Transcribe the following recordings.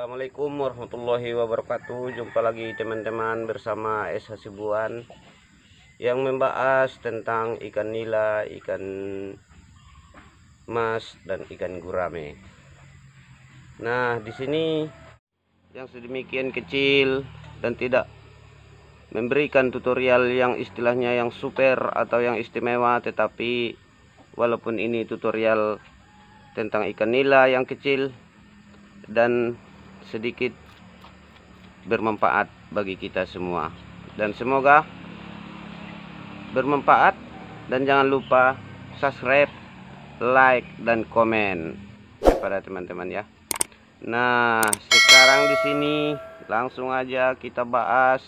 Assalamualaikum warahmatullahi wabarakatuh. Jumpa lagi teman-teman bersama S. Hasibuan yang membahas tentang ikan nila, ikan mas dan ikan gurame. Nah, di sini yang sedemikian kecil dan tidak memberikan tutorial yang istilahnya yang super atau yang istimewa, tetapi walaupun ini tutorial tentang ikan nila yang kecil dan sedikit bermanfaat bagi kita semua, dan semoga bermanfaat. Dan jangan lupa subscribe, like dan komen kepada teman-teman ya. Nah, sekarang di sini langsung aja kita bahas.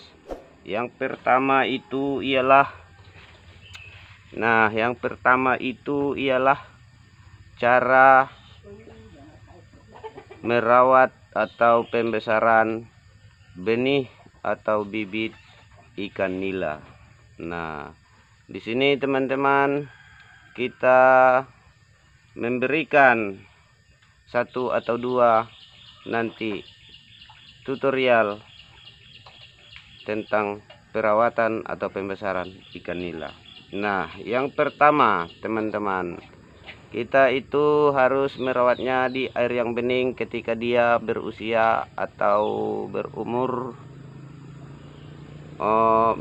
Yang pertama itu ialah cara merawat atau pembesaran benih atau bibit ikan nila. Nah, di sini teman-teman kita memberikan satu atau dua nanti tutorial tentang perawatan atau pembesaran ikan nila. Nah, yang pertama teman-teman, kita itu harus merawatnya di air yang bening ketika dia berusia atau berumur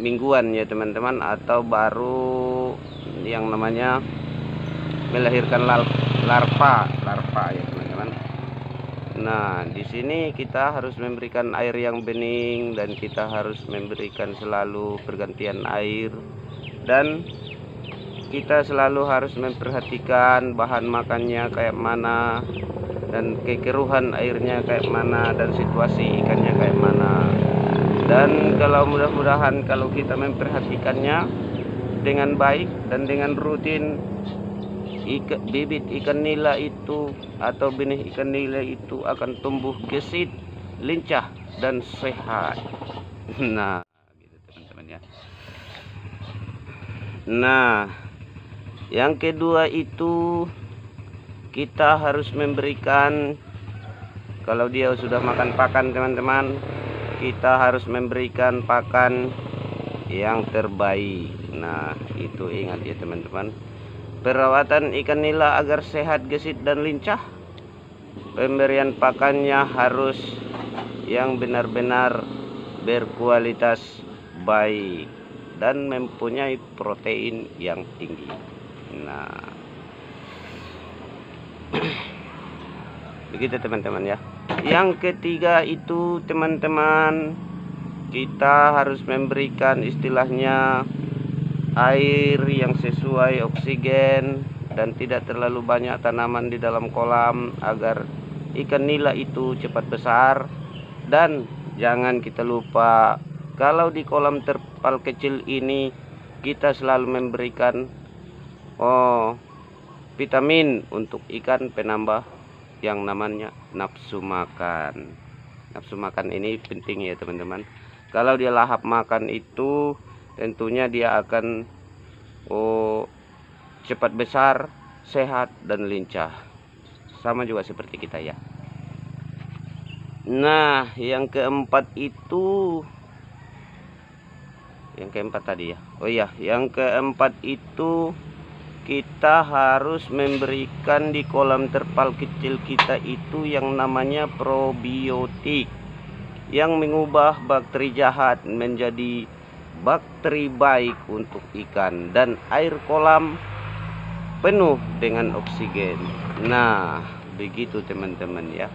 mingguan ya teman-teman, atau baru yang namanya melahirkan larva ya teman-teman. Nah, di sini kita harus memberikan air yang bening dan kita harus memberikan selalu pergantian air, dan kita selalu harus memperhatikan bahan makannya kayak mana, dan kekeruhan airnya kayak mana, dan situasi ikannya kayak mana. Dan kalau mudah-mudahan kalau kita memperhatikannya dengan baik dan dengan rutin, bibit ikan nila itu atau benih ikan nila itu akan tumbuh gesit, lincah dan sehat. Nah, gitu teman-teman ya. Nah, yang kedua itu kita harus memberikan, kalau dia sudah makan pakan teman-teman, kita harus memberikan pakan yang terbaik. Nah, itu ingat ya teman-teman. Perawatan ikan nila agar sehat, gesit dan lincah, pemberian pakannya harus yang benar-benar berkualitas baik dan mempunyai protein yang tinggi. Nah, begitu teman-teman ya. Yang ketiga itu teman-teman, kita harus memberikan istilahnya air yang sesuai oksigen dan tidak terlalu banyak tanaman di dalam kolam agar ikan nila itu cepat besar. Dan jangan kita lupa, kalau di kolam terpal kecil ini kita selalu memberikan vitamin untuk ikan penambah yang namanya nafsu makan. Nafsu makan ini penting ya teman-teman. Kalau dia lahap makan itu tentunya dia akan cepat besar, sehat dan lincah. Sama juga seperti kita ya. Nah, yang keempat itu, yang keempat tadi ya. Oh iya, yang keempat itu kita harus memberikan di kolam terpal kecil kita itu yang namanya probiotik, yang mengubah bakteri jahat menjadi bakteri baik untuk ikan, dan air kolam penuh dengan oksigen. Nah, begitu teman-teman ya.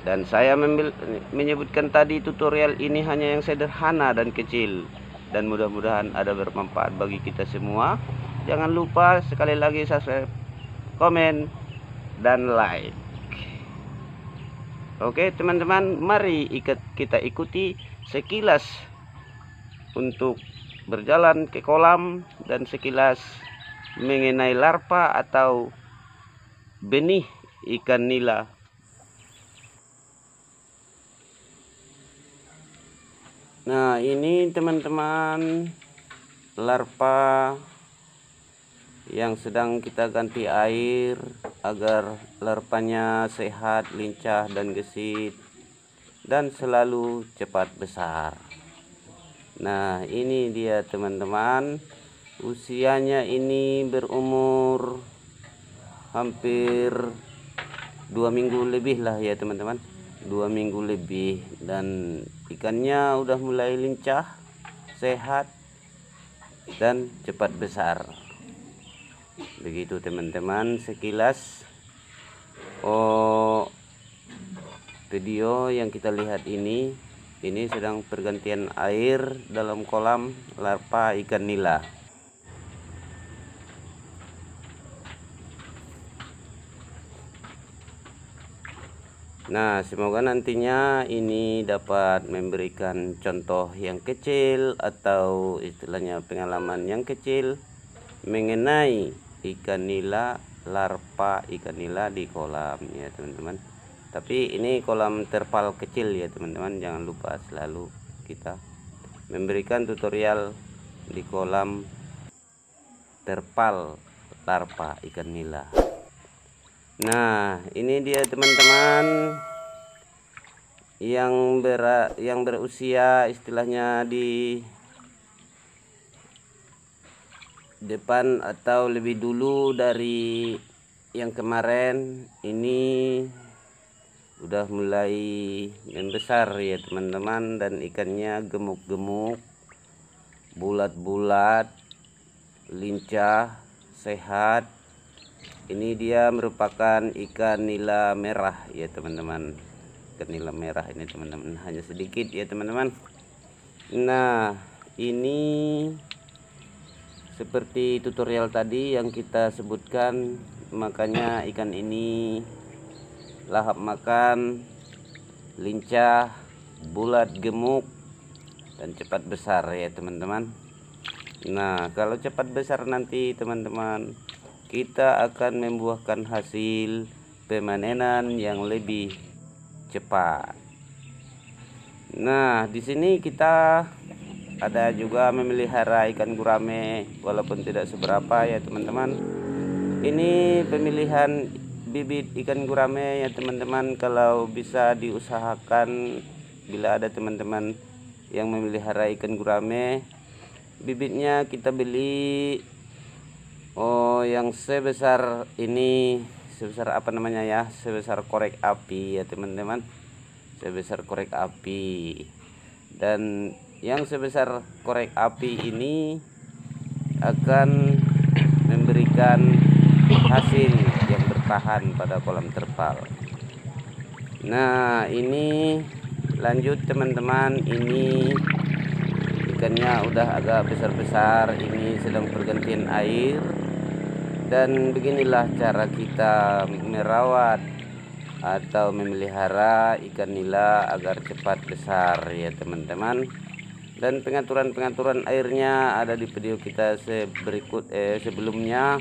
Dan saya menyebutkan tadi tutorial ini hanya yang sederhana dan kecil, dan mudah-mudahan ada bermanfaat bagi kita semua. Jangan lupa sekali lagi subscribe, komen, dan like. Oke teman-teman, mari kita ikuti sekilas untuk berjalan ke kolam dan sekilas mengenai larva atau benih ikan nila. Nah, ini teman-teman larva yang sedang kita ganti air agar larvanya sehat, lincah dan gesit. dan selalu cepat besar. Nah, ini dia teman-teman, usianya ini berumur hampir 2 minggu lebih lah ya teman-teman, 2 minggu lebih, dan ikannya udah mulai lincah, sehat, dan cepat besar. Begitu teman-teman sekilas video yang kita lihat ini sedang pergantian air dalam kolam larva ikan nila. Nah, semoga nantinya ini dapat memberikan contoh yang kecil atau istilahnya pengalaman yang kecil mengenai ikan nila, larva ikan nila di kolam ya teman-teman. Tapi ini kolam terpal kecil ya teman-teman, jangan lupa selalu kita memberikan tutorial di kolam terpal larva ikan nila. Nah, ini dia teman-teman yang berusia istilahnya di depan atau lebih dulu dari yang kemarin. Ini udah mulai membesar ya teman-teman, dan ikannya gemuk-gemuk, bulat-bulat, lincah, sehat. Ini dia merupakan ikan nila merah ya teman-teman, ikan nila merah ini teman-teman, hanya sedikit ya teman-teman. Nah, ini seperti tutorial tadi yang kita sebutkan, makanya ikan ini lahap makan, lincah, bulat, gemuk, dan cepat besar ya teman-teman. Nah, kalau cepat besar nanti teman-teman, kita akan membuahkan hasil pemanenan yang lebih cepat. Nah, di sini kita ada juga memelihara ikan gurame, walaupun tidak seberapa ya teman-teman. Ini pemilihan bibit ikan gurame ya teman-teman, kalau bisa diusahakan bila ada teman-teman yang memelihara ikan gurame, bibitnya kita beli yang sebesar ini, sebesar apa namanya ya, sebesar korek api ya teman-teman, sebesar korek api. Dan yang sebesar korek api ini akan memberikan hasil yang bertahan pada kolam terpal. Nah, ini lanjut teman-teman, ini ikannya udah agak besar-besar, ini sedang pergantian air. Dan beginilah cara kita merawat atau memelihara ikan nila agar cepat besar ya teman-teman. Dan pengaturan airnya ada di video kita sebelumnya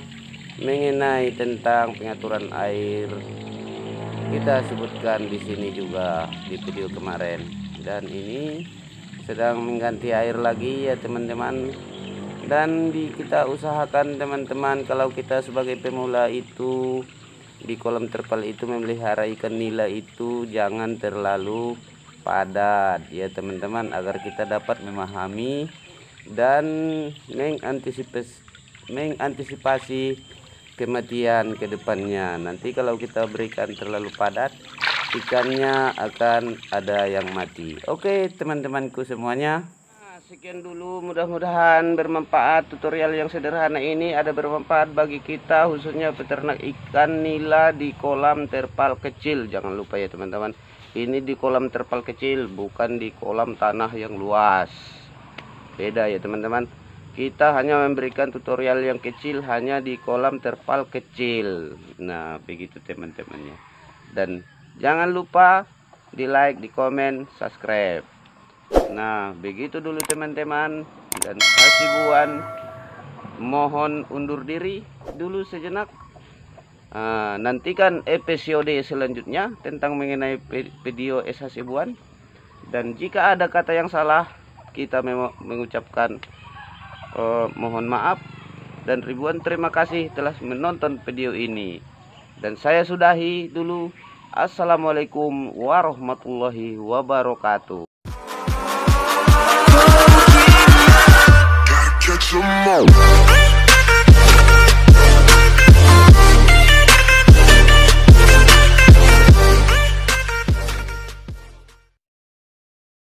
mengenai tentang pengaturan air, kita sebutkan di sini juga di video kemarin. Dan ini sedang mengganti air lagi ya teman-teman. Dan kita usahakan teman-teman, kalau kita sebagai pemula itu di kolam terpal itu memelihara ikan nila itu jangan terlalu padat ya teman-teman, agar kita dapat memahami dan mengantisipasi kematian ke depannya. Nanti kalau kita berikan terlalu padat, ikannya akan ada yang mati. Oke teman-temanku semuanya, sekian dulu, mudah-mudahan bermanfaat. Tutorial yang sederhana ini ada bermanfaat bagi kita, khususnya peternak ikan nila di kolam terpal kecil. Jangan lupa ya teman-teman, ini di kolam terpal kecil, bukan di kolam tanah yang luas. Beda ya teman-teman, kita hanya memberikan tutorial yang kecil hanya di kolam terpal kecil. Nah, begitu teman-temannya. Dan jangan lupa di like, di komen, subscribe. Nah, begitu dulu teman-teman, dan hasibuan mohon undur diri dulu sejenak. Nantikan episode selanjutnya tentang mengenai video es hasibuan. Dan jika ada kata yang salah, kita mengucapkan mohon maaf, dan ribuan terima kasih telah menonton video ini. Dan saya sudahi dulu. Assalamualaikum warahmatullahi wabarakatuh. Catch 'em all.